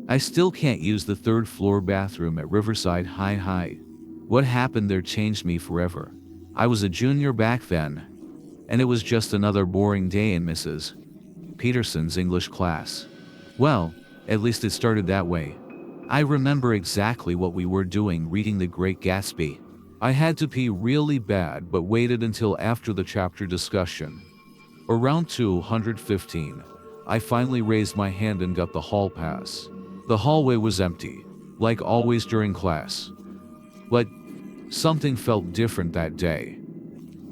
I still can't use the third floor bathroom at Riverside High. What happened there changed me forever. I was a junior back then, and it was just another boring day in Mrs. Peterson's English class. Well, at least it started that way. I remember exactly what we were doing reading The Great Gatsby. I had to pee really bad but waited until after the chapter discussion. Around 215, I finally raised my hand and got the hall pass. The hallway was empty, like always during class. But something felt different that day.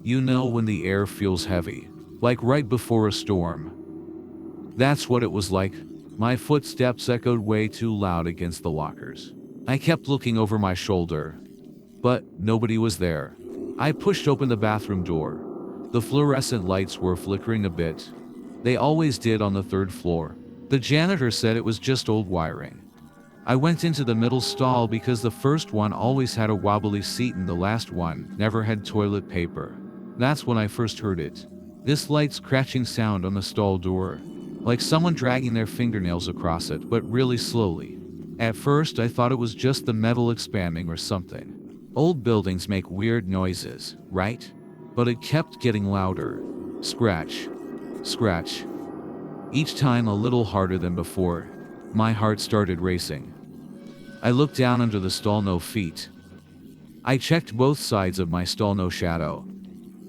You know when the air feels heavy, like right before a storm. That's what it was like. My footsteps echoed way too loud against the lockers. I kept looking over my shoulder, but nobody was there. I pushed open the bathroom door. The fluorescent lights were flickering a bit. They always did on the third floor. The janitor said it was just old wiring. I went into the middle stall because the first one always had a wobbly seat and the last one never had toilet paper. That's when I first heard it. This light scratching sound on the stall door, like someone dragging their fingernails across it, but really slowly. At first I thought it was just the metal expanding or something. Old buildings make weird noises, right? But it kept getting louder. Scratch. Scratch. Each time a little harder than before. My heart started racing. I looked down under the stall, no feet. I checked both sides of my stall, no shadow.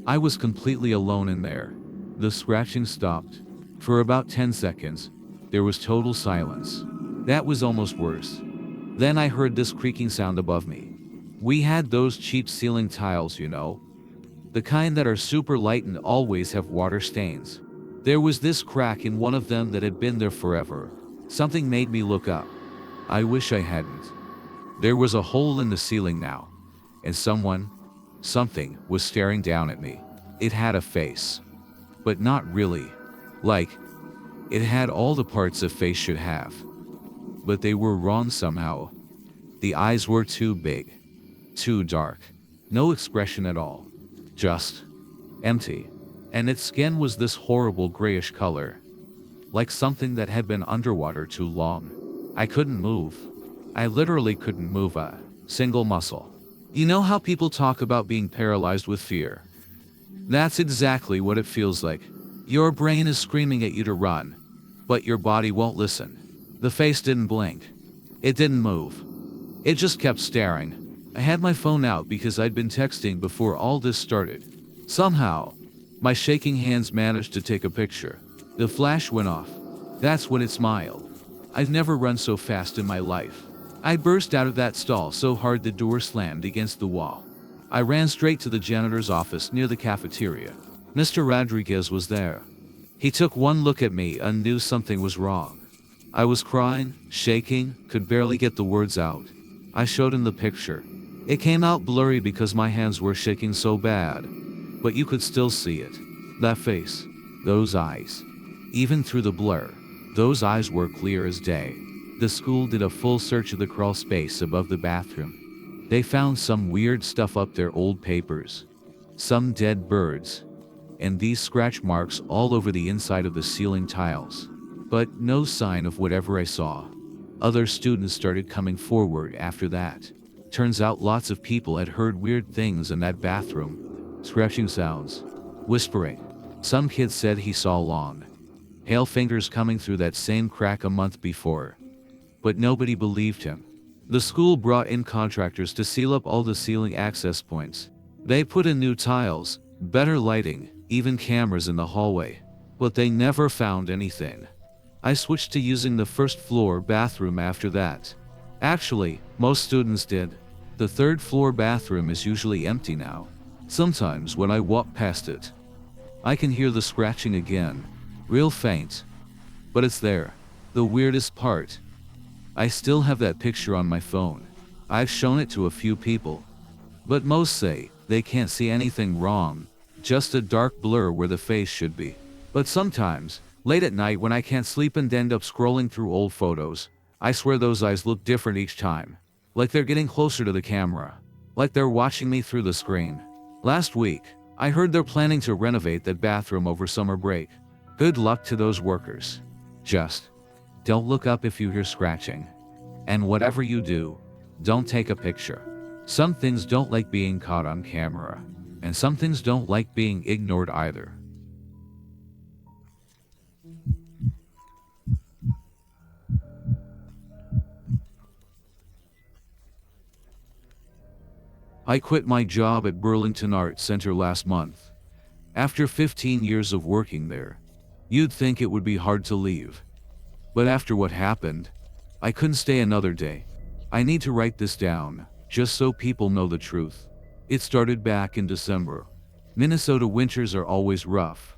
I was completely alone in there. The scratching stopped. For about 10 seconds, there was total silence. That was almost worse. Then I heard this creaking sound above me. We had those cheap ceiling tiles, you know. The kind that are super light and always have water stains. There was this crack in one of them that had been there forever. Something made me look up. I wish I hadn't. There was a hole in the ceiling now, and something was staring down at me. It had a face, but not really. Like, it had all the parts a face should have. But they were wrong somehow. The eyes were too big, too dark, no expression at all. Just empty. And its skin was this horrible grayish color, like something that had been underwater too long. I couldn't move. I literally couldn't move a single muscle. You know how people talk about being paralyzed with fear? That's exactly what it feels like. Your brain is screaming at you to run, but your body won't listen. The face didn't blink. It didn't move. It just kept staring. I had my phone out because I'd been texting before all this started. Somehow, my shaking hands managed to take a picture. The flash went off. That's when it smiled. I've never run so fast in my life. I burst out of that stall so hard the door slammed against the wall. I ran straight to the janitor's office near the cafeteria. Mr. Rodriguez was there. He took one look at me and knew something was wrong. I was crying, shaking, could barely get the words out. I showed him the picture. It came out blurry because my hands were shaking so bad, but you could still see it. That face, those eyes. Even through the blur, those eyes were clear as day. The school did a full search of the crawl space above the bathroom. They found some weird stuff up there, old papers, some dead birds, and these scratch marks all over the inside of the ceiling tiles. But no sign of whatever I saw. Other students started coming forward after that. Turns out lots of people had heard weird things in that bathroom. Scratching sounds, whispering. Some kid said he saw long, pale fingers coming through that same crack a month before. But nobody believed him. The school brought in contractors to seal up all the ceiling access points. They put in new tiles, better lighting, even cameras in the hallway. But they never found anything. I switched to using the first floor bathroom after that. Actually, most students did. The third floor bathroom is usually empty now. Sometimes when I walk past it, I can hear the scratching again. Real faint. But it's there. The weirdest part, I still have that picture on my phone. I've shown it to a few people, but most say they can't see anything wrong, just a dark blur where the face should be. But sometimes, late at night when I can't sleep and end up scrolling through old photos, I swear those eyes look different each time. Like they're getting closer to the camera. Like they're watching me through the screen. Last week, I heard they're planning to renovate that bathroom over summer break. Good luck to those workers. Just don't look up if you hear scratching. And whatever you do, don't take a picture. Some things don't like being caught on camera, and some things don't like being ignored either. I quit my job at Burlington Arts Center last month. After 15 years of working there, you'd think it would be hard to leave. But after what happened, I couldn't stay another day. I need to write this down, just so people know the truth. It started back in December. Minnesota winters are always rough,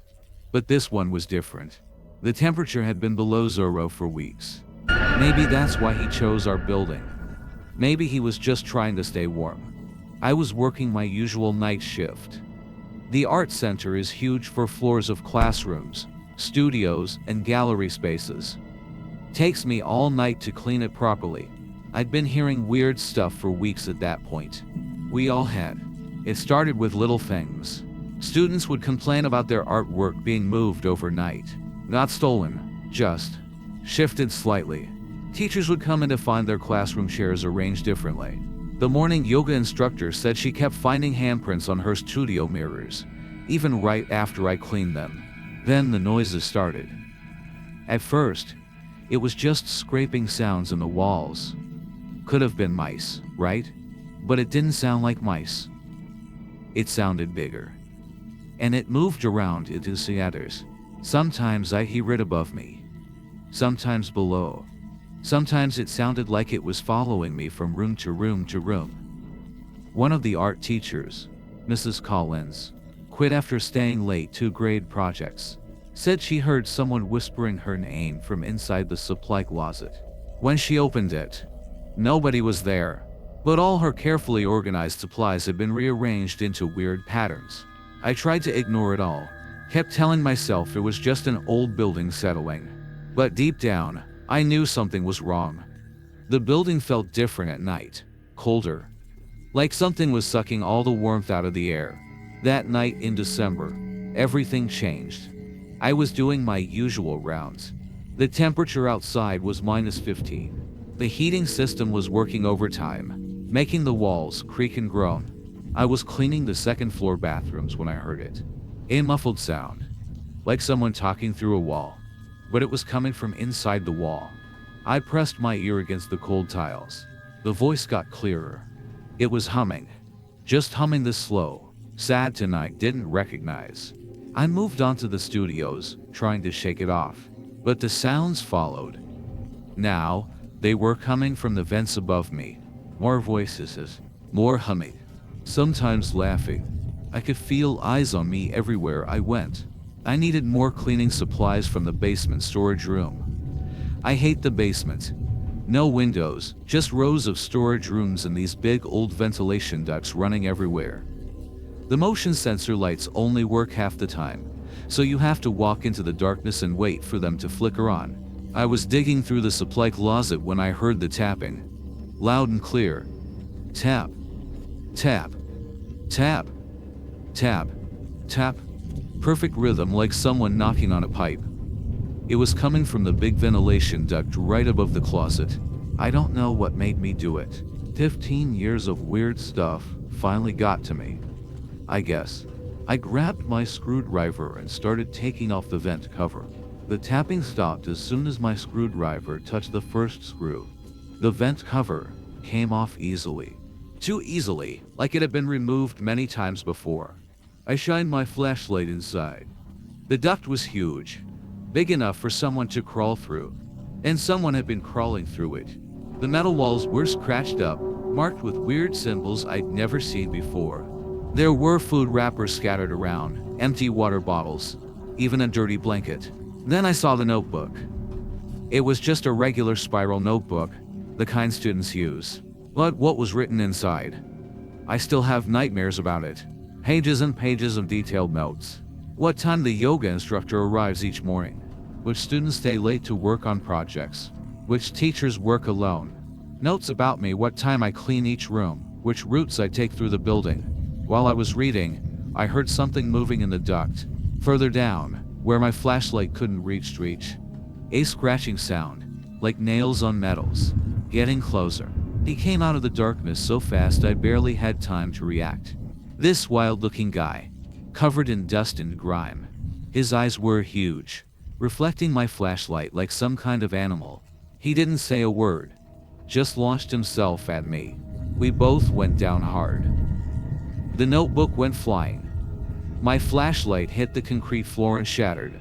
but this one was different. The temperature had been below 0 for weeks. Maybe that's why he chose our building. Maybe he was just trying to stay warm. I was working my usual night shift. The art center is huge for floors of classrooms, studios, and gallery spaces. Takes me all night to clean it properly. I'd been hearing weird stuff for weeks at that point. We all had. It started with little things. Students would complain about their artwork being moved overnight. Not stolen, just shifted slightly. Teachers would come in to find their classroom chairs arranged differently. The morning yoga instructor said she kept finding handprints on her studio mirrors, even right after I cleaned them. Then the noises started. At first, it was just scraping sounds in the walls. Could have been mice, right? But it didn't sound like mice. It sounded bigger. And it moved around into theaters. Sometimes I'd hear it above me. Sometimes below. Sometimes it sounded like it was following me from room to room to room. One of the art teachers, Mrs. Collins, quit after staying late to grade projects. Said she heard someone whispering her name from inside the supply closet. When she opened it, nobody was there, but all her carefully organized supplies had been rearranged into weird patterns. I tried to ignore it all, kept telling myself it was just an old building settling. But deep down, I knew something was wrong. The building felt different at night, colder, like something was sucking all the warmth out of the air. That night in December, everything changed. I was doing my usual rounds. The temperature outside was -15. The heating system was working overtime, making the walls creak and groan. I was cleaning the second floor bathrooms when I heard it. A muffled sound, like someone talking through a wall, but it was coming from inside the wall. I pressed my ear against the cold tiles. The voice got clearer. It was humming, just humming the slow, sad tune I didn't recognize. I moved on to the studios, trying to shake it off, but the sounds followed. Now, they were coming from the vents above me. More voices, more humming, sometimes laughing. I could feel eyes on me everywhere I went. I needed more cleaning supplies from the basement storage room. I hate the basement. No windows, just rows of storage rooms and these big old ventilation ducts running everywhere. The motion sensor lights only work half the time, so you have to walk into the darkness and wait for them to flicker on. I was digging through the supply closet when I heard the tapping. Loud and clear. Tap. Tap. Tap. Tap. Tap. Perfect rhythm, like someone knocking on a pipe. It was coming from the big ventilation duct right above the closet. I don't know what made me do it. 15 years of weird stuff finally got to me, I guess. I grabbed my screwdriver and started taking off the vent cover. The tapping stopped as soon as my screwdriver touched the first screw. The vent cover came off easily. Too easily, like it had been removed many times before. I shined my flashlight inside. The duct was huge, big enough for someone to crawl through, and someone had been crawling through it. The metal walls were scratched up, marked with weird symbols I'd never seen before. There were food wrappers scattered around, empty water bottles, even a dirty blanket. Then I saw the notebook. It was just a regular spiral notebook, the kind students use. But what was written inside? I still have nightmares about it. Pages and pages of detailed notes. What time the yoga instructor arrives each morning. Which students stay late to work on projects. Which teachers work alone. Notes about me, what time I clean each room. Which routes I take through the building. While I was reading, I heard something moving in the duct. Further down, where my flashlight couldn't reach. A scratching sound, like nails on metals. getting closer. He came out of the darkness so fast I barely had time to react. This wild-looking guy, covered in dust and grime. His eyes were huge, reflecting my flashlight like some kind of animal. He didn't say a word, just launched himself at me. We both went down hard. The notebook went flying. My flashlight hit the concrete floor and shattered,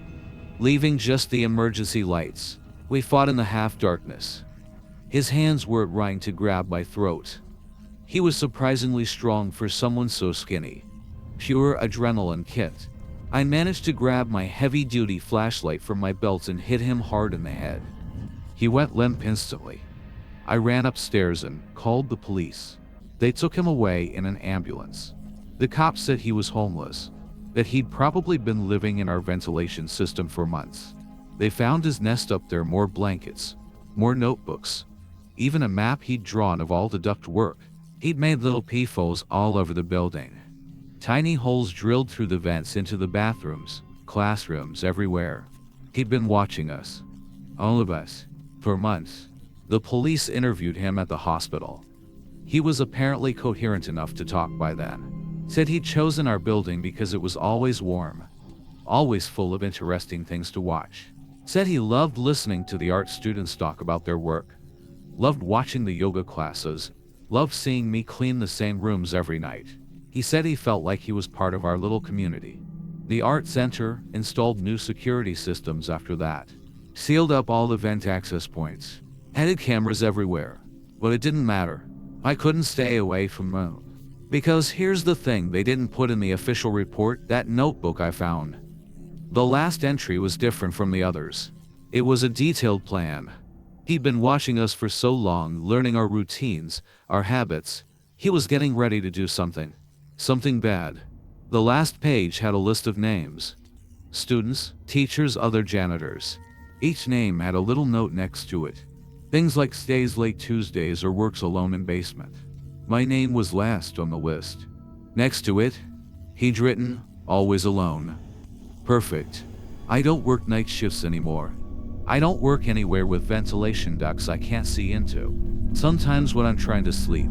leaving just the emergency lights. We fought in the half-darkness. His hands were trying to grab my throat. He was surprisingly strong for someone so skinny. Pure adrenaline kicked. I managed to grab my heavy-duty flashlight from my belt and hit him hard in the head. He went limp instantly. I ran upstairs and called the police. They took him away in an ambulance. The cops said he was homeless, that he'd probably been living in our ventilation system for months. They found his nest up there, more blankets, more notebooks, even a map he'd drawn of all the duct work. He'd made little peepholes all over the building. Tiny holes drilled through the vents into the bathrooms, classrooms, everywhere. He'd been watching us, all of us, for months. The police interviewed him at the hospital. He was apparently coherent enough to talk by then. Said he'd chosen our building because it was always warm, always full of interesting things to watch. Said he loved listening to the art students talk about their work, loved watching the yoga classes, loved seeing me clean the same rooms every night. He said he felt like he was part of our little community. The art center installed new security systems after that, sealed up all the vent access points, added cameras everywhere. But it didn't matter. I couldn't stay away from home. Because here's the thing they didn't put in the official report, that notebook I found. The last entry was different from the others. It was a detailed plan. He'd been watching us for so long, learning our routines, our habits. He was getting ready to do something bad. The last page had a list of names. Students, teachers, other janitors. Each name had a little note next to it. Things like stays late Tuesdays or works alone in basement. My name was last on the list. Next to it, he'd written, always alone. Perfect. I don't work night shifts anymore. I don't work anywhere with ventilation ducts I can't see into. Sometimes when I'm trying to sleep,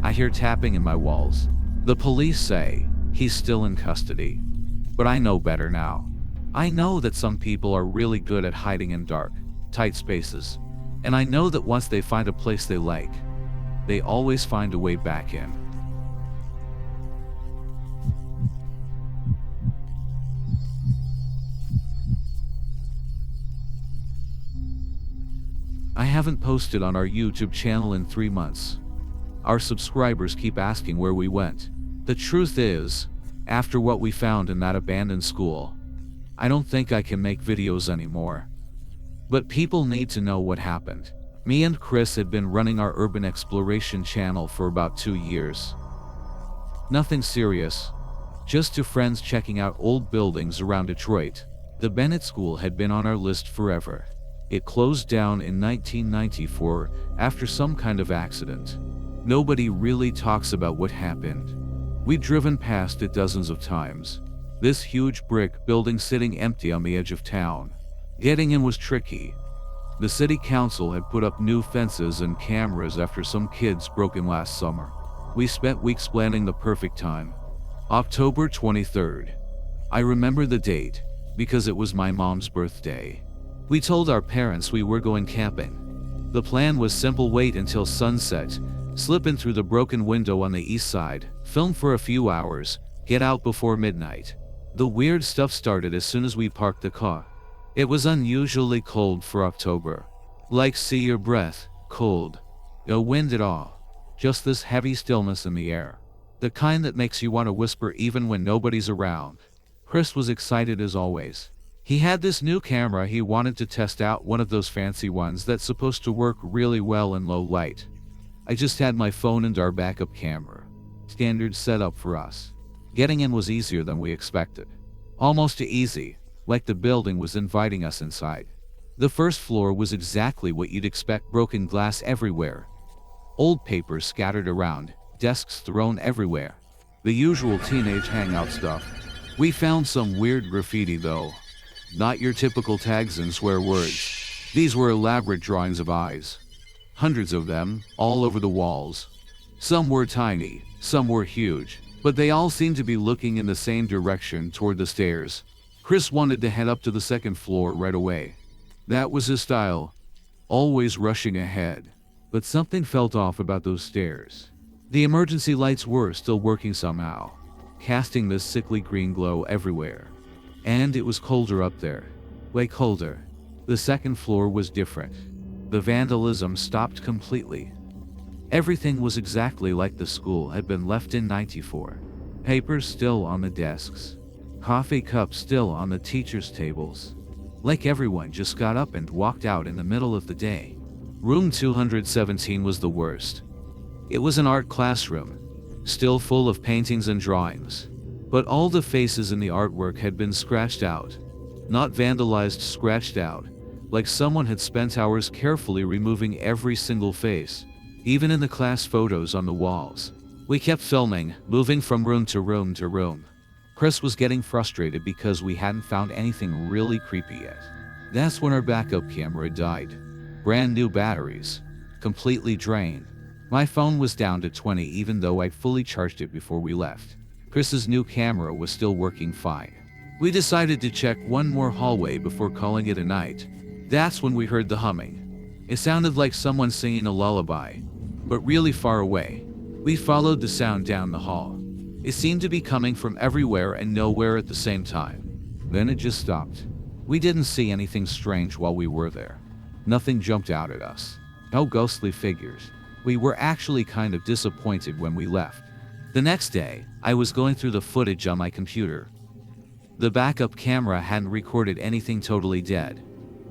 I hear tapping in my walls. The police say he's still in custody. But I know better now. I know that some people are really good at hiding in dark, tight spaces. And I know that once they find a place they like, they always find a way back in. I haven't posted on our YouTube channel in 3 months. Our subscribers keep asking where we went. The truth is, after what we found in that abandoned school, I don't think I can make videos anymore. But people need to know what happened. Me and Chris had been running our urban exploration channel for about 2 years. Nothing serious, just 2 friends checking out old buildings around Detroit. The Bennett School had been on our list forever. It closed down in 1994 after some kind of accident. Nobody really talks about what happened. We'd driven past it dozens of times. This huge brick building sitting empty on the edge of town. Getting in was tricky. The city council had put up new fences and cameras after some kids broke in last summer. We spent weeks planning the perfect time. October 23rd. I remember the date because it was my mom's birthday. We told our parents we were going camping. The plan was simple: wait until sunset, slip in through the broken window on the east side, film for a few hours, get out before midnight. The weird stuff started as soon as we parked the car. It was unusually cold for October. Like see your breath, cold. No wind at all. Just this heavy stillness in the air. The kind that makes you want to whisper even when nobody's around. Chris was excited as always. He had this new camera he wanted to test out, one of those fancy ones that's supposed to work really well in low light. I just had my phone and our backup camera. Standard setup for us. Getting in was easier than we expected. Almost too easy, like the building was inviting us inside. The first floor was exactly what you'd expect: broken glass everywhere. Old papers scattered around, desks thrown everywhere. The usual teenage hangout stuff. We found some weird graffiti though. Not your typical tags and swear words. These were elaborate drawings of eyes. Hundreds of them, all over the walls. Some were tiny, some were huge, but they all seemed to be looking in the same direction toward the stairs. Chris wanted to head up to the second floor right away. That was his style, always rushing ahead. But something felt off about those stairs. The emergency lights were still working somehow, casting this sickly green glow everywhere. And it was colder up there. Way colder. The second floor was different. The vandalism stopped completely. Everything was exactly like the school had been left in '94. Papers still on the desks. Coffee cups still on the teachers' tables. Like everyone just got up and walked out in the middle of the day. Room 217 was the worst. It was an art classroom, still full of paintings and drawings. But all the faces in the artwork had been scratched out. Not vandalized, scratched out, like someone had spent hours carefully removing every single face, even in the class photos on the walls. We kept filming, moving from room to room to room. Chris was getting frustrated because we hadn't found anything really creepy yet. That's when our backup camera died. Brand new batteries. Completely drained. My phone was down to 20 even though I'd fully charged it before we left. Chris's new camera was still working fine. We decided to check one more hallway before calling it a night. That's when we heard the humming. It sounded like someone singing a lullaby, but really far away. We followed the sound down the hall. It seemed to be coming from everywhere and nowhere at the same time. Then it just stopped. We didn't see anything strange while we were there. Nothing jumped out at us. No ghostly figures. We were actually kind of disappointed when we left. The next day, I was going through the footage on my computer. The backup camera hadn't recorded anything totally dead.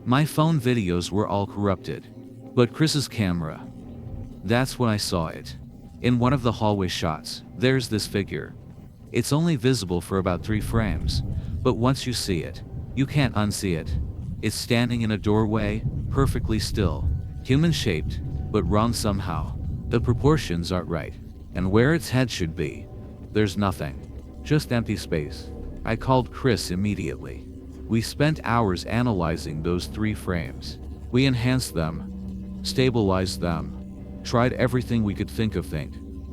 My phone videos were all corrupted. But Chris's camera. That's when I saw it. In one of the hallway shots, there's this figure. It's only visible for about 3 frames, but once you see it, you can't unsee it. It's standing in a doorway, perfectly still, human-shaped, but wrong somehow. The proportions aren't right, and where its head should be, there's nothing. Just empty space. I called Chris immediately. We spent hours analyzing those 3 frames. We enhanced them, stabilized them, tried everything we could think of.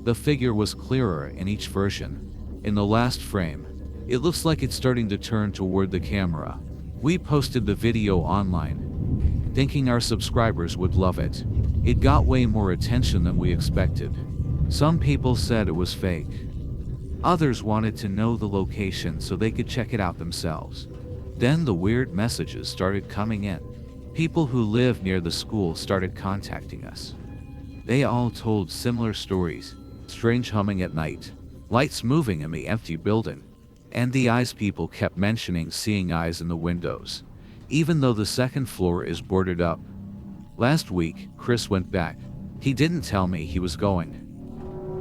The figure was clearer in each version. In the last frame, it looks like it's starting to turn toward the camera. We posted the video online, thinking our subscribers would love it. It got way more attention than we expected. Some people said it was fake. Others wanted to know the location so they could check it out themselves. Then the weird messages started coming in. People who live near the school started contacting us. They all told similar stories. Strange humming at night, lights moving in the empty building, and the eyes. People kept mentioning seeing eyes in the windows, even though the second floor is boarded up. Last week, Chris went back. He didn't tell me he was going.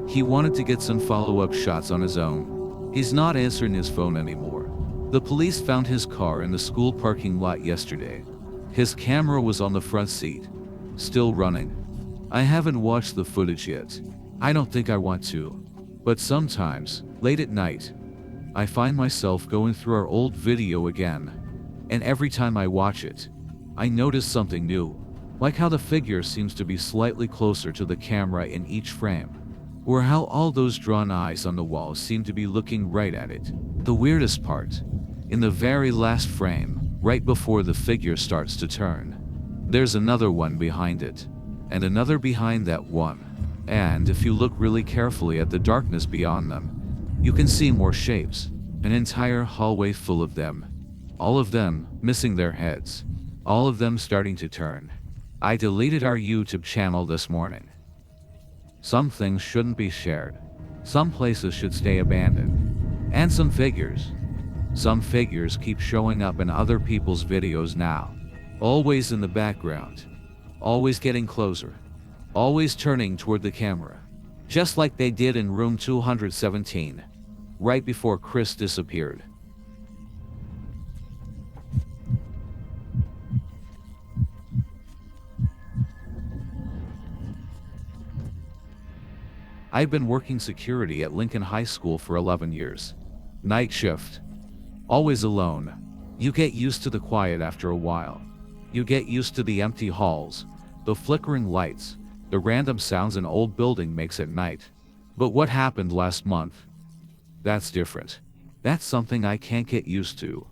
He wanted to get some follow-up shots on his own. He's not answering his phone anymore. The police found his car in the school parking lot yesterday. His camera was on the front seat, still running. I haven't watched the footage yet. I don't think I want to. But sometimes, late at night, I find myself going through our old video again. And every time I watch it, I notice something new. Like how the figure seems to be slightly closer to the camera in each frame. Or how all those drawn eyes on the wall seem to be looking right at it. The weirdest part, in the very last frame, right before the figure starts to turn, there's another one behind it. And another behind that one. And if you look really carefully at the darkness beyond them, you can see more shapes. An entire hallway full of them. All of them missing their heads. All of them starting to turn. I deleted our YouTube channel this morning. Some things shouldn't be shared. Some places should stay abandoned. And some figures keep showing up in other people's videos now. Always in the background. Always getting closer. Always turning toward the camera. Just like they did in room 217. Right before Chris disappeared. I've been working security at Lincoln High School for 11 years. Night shift. Always alone. You get used to the quiet after a while. You get used to the empty halls, the flickering lights, the random sounds an old building makes at night. But what happened last month? That's different. That's something I can't get used to.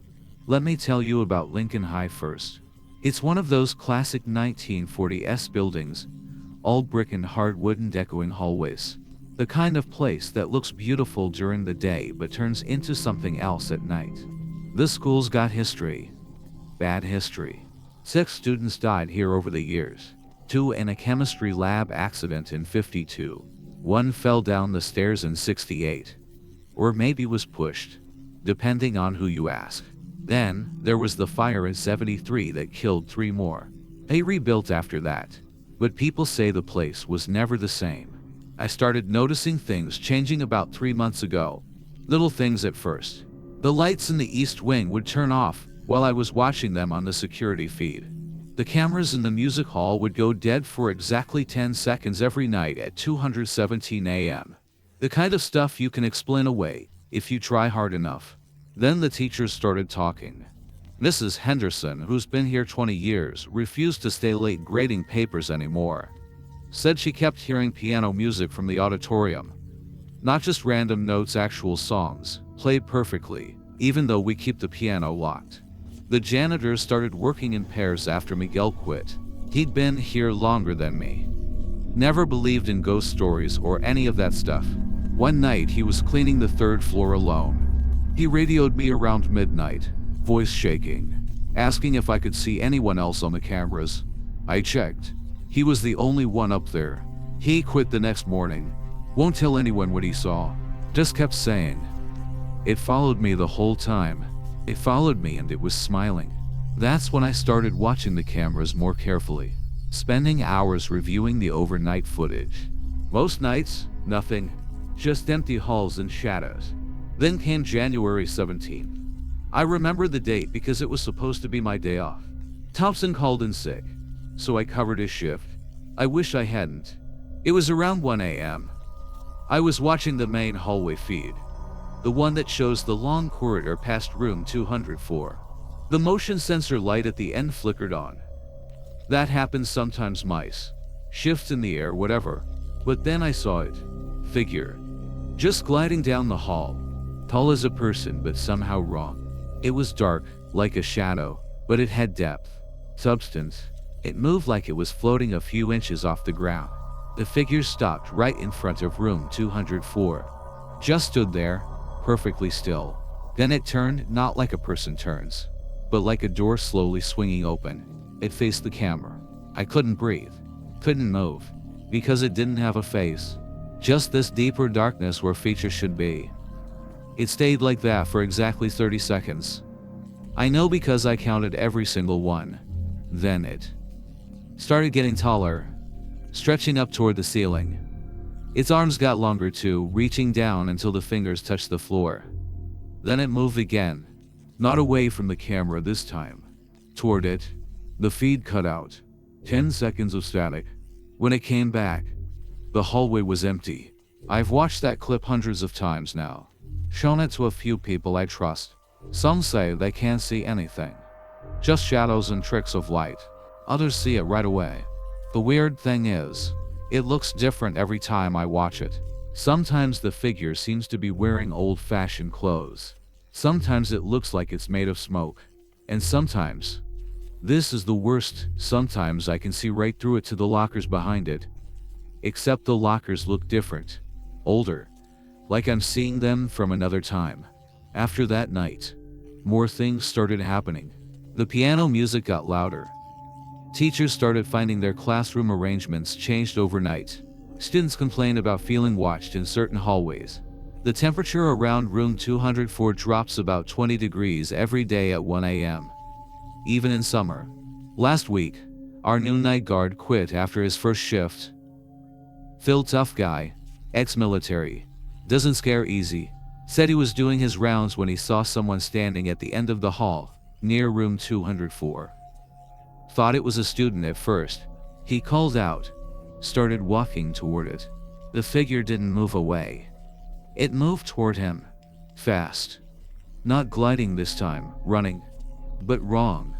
Let me tell you about Lincoln High first. It's one of those classic 1940s buildings, all brick and hard wooden decoing hallways. The kind of place that looks beautiful during the day but turns into something else at night. The school's got history. Bad history. 6 students died here over the years. 2 in a chemistry lab accident in '52. 1 fell down the stairs in '68. Or maybe was pushed, depending on who you ask. Then, there was the fire in '73 that killed 3 more. They rebuilt after that. But people say the place was never the same. I started noticing things changing about 3 months ago. Little things at first. The lights in the East Wing would turn off while I was watching them on the security feed. The cameras in the music hall would go dead for exactly 10 seconds every night at 2:17 a.m. The kind of stuff you can explain away if you try hard enough. Then the teachers started talking. Mrs. Henderson, who's been here 20 years, refused to stay late grading papers anymore. Said she kept hearing piano music from the auditorium. Not just random notes, actual songs, played perfectly, even though we keep the piano locked. The janitors started working in pairs after Miguel quit. He'd been here longer than me. Never believed in ghost stories or any of that stuff. One night he was cleaning the 3rd floor alone. He radioed me around midnight, voice shaking, asking if I could see anyone else on the cameras. I checked. He was the only one up there. He quit the next morning. Won't tell anyone what he saw. Just kept saying. It followed me the whole time. It followed me and it was smiling. That's when I started watching the cameras more carefully, spending hours reviewing the overnight footage. Most nights, nothing, just empty halls and shadows. Then came January 17th. I remember the date because it was supposed to be my day off. Thompson called in sick, so I covered his shift. I wish I hadn't. It was around 1 a.m. I was watching the main hallway feed, the one that shows the long corridor past room 204. The motion sensor light at the end flickered on. That happens sometimes, mice, shifts in the air, whatever. But then I saw it. Figure. Just gliding down the hall. Tall as a person but somehow wrong. It was dark, like a shadow, but it had depth, substance. It moved like it was floating a few inches off the ground. The figure stopped right in front of room 204. Just stood there, perfectly still. Then it turned, not like a person turns, but like a door slowly swinging open. It faced the camera. I couldn't breathe, couldn't move, because it didn't have a face. Just this deeper darkness where features should be. It stayed like that for exactly 30 seconds. I know because I counted every single one. Then it started getting taller, stretching up toward the ceiling. Its arms got longer too, reaching down until the fingers touched the floor. Then it moved again, not away from the camera this time, toward it. The feed cut out. 10 seconds of static. When it came back, the hallway was empty. I've watched that clip hundreds of times now. Shown it to a few people I trust. Some say they can't see anything, just shadows and tricks of light. Others see it right away. The weird thing is, it looks different every time I watch it. Sometimes the figure seems to be wearing old-fashioned clothes. Sometimes it looks like it's made of smoke. And sometimes, this is the worst, sometimes I can see right through it to the lockers behind it. Except the lockers look different, older, like I'm seeing them from another time. After that night, more things started happening. The piano music got louder. Teachers started finding their classroom arrangements changed overnight. Students complained about feeling watched in certain hallways. The temperature around room 204 drops about 20 degrees every day at 1 a.m. Even in summer. Last week, our new night guard quit after his first shift. Phil, tough guy, ex-military, doesn't scare easy, said he was doing his rounds when he saw someone standing at the end of the hall, near room 204. Thought it was a student at first. He called out, started walking toward it. The figure didn't move away. It moved toward him. Fast. Not gliding this time, running. But wrong.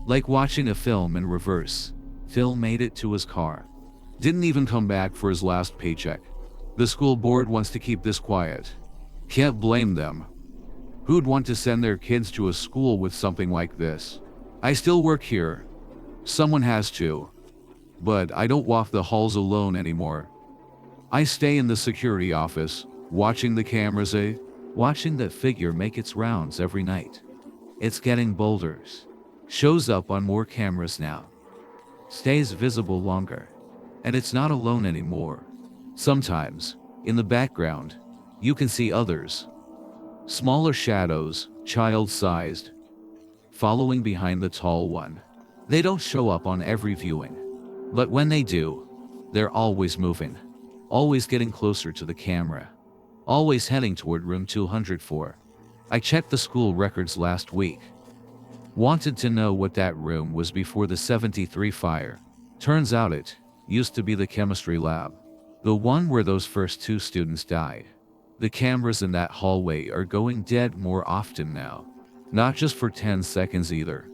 Like watching a film in reverse. Phil made it to his car. Didn't even come back for his last paycheck. The school board wants to keep this quiet. Can't blame them. Who'd want to send their kids to a school with something like this? I still work here. Someone has to. But I don't walk the halls alone anymore. I stay in the security office, watching the cameras, watching that figure make its rounds every night. It's getting bolder. Shows up on more cameras now. Stays visible longer. And it's not alone anymore. Sometimes, in the background, you can see others. Smaller shadows, child-sized, following behind the tall one. They don't show up on every viewing. But when they do, they're always moving. Always getting closer to the camera. Always heading toward room 204. I checked the school records last week. Wanted to know what that room was before the 73 fire. Turns out it used to be the chemistry lab. The one where those first 2 students died. The cameras in that hallway are going dead more often now. Not just for 10 seconds either.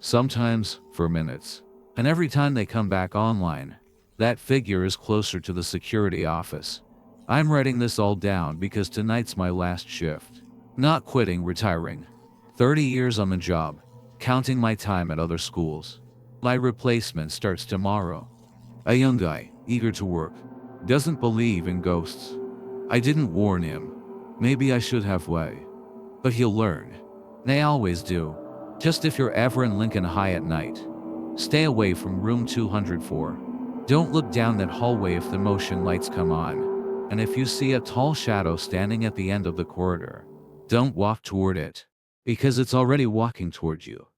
Sometimes for minutes. And every time they come back online, that figure is closer to the security office. I'm writing this all down because tonight's my last shift. Not quitting, retiring. 30 years on the job, counting my time at other schools. My replacement starts tomorrow. A young guy, eager to work, doesn't believe in ghosts. I didn't warn him. Maybe I should have way. But he'll learn. They always do. Just if you're ever in Lincoln High at night, stay away from room 204. Don't look down that hallway if the motion lights come on. And if you see a tall shadow standing at the end of the corridor, don't walk toward it, because it's already walking toward you.